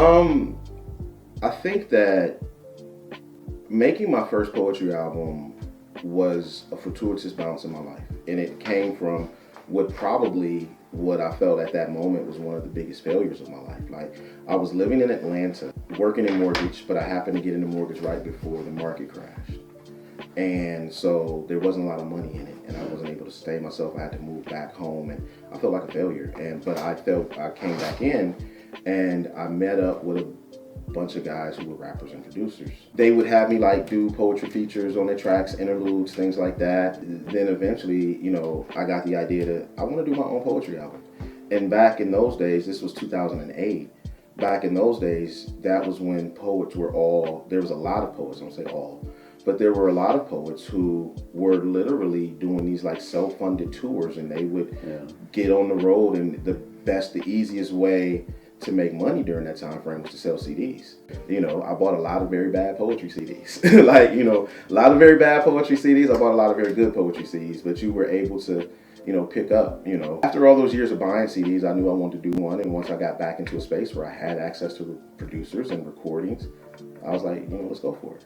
Um, I think that making my first poetry album was a fortuitous bounce in my life, and it came from what I felt at that moment was one of the biggest failures of my life. Like, I was living in Atlanta, working in mortgage, but I happened to get into mortgage right before the market crashed. And so there wasn't a lot of money in it, and I wasn't able to sustain myself. I had to move back home, and I felt like a failure. But I came back in, and I met up with a bunch of guys who were rappers and producers. They would have me like do poetry features on their tracks, interludes, things like that. Then eventually, I got the idea that I want to do my own poetry album. And back in those days, this was 2008. Back in those days, that was when there was a lot of poets, I don't say all, but there were a lot of poets who were literally doing these like self-funded tours, and they would get on the road, and the easiest way to make money during that time frame was to sell CDs. I bought a lot of very bad poetry CDs. A lot of very bad poetry CDs. I bought a lot of very good poetry CDs, but you were able to, pick up, After all those years of buying CDs, I knew I wanted to do one. And once I got back into a space where I had access to producers and recordings, I was like, let's go for it.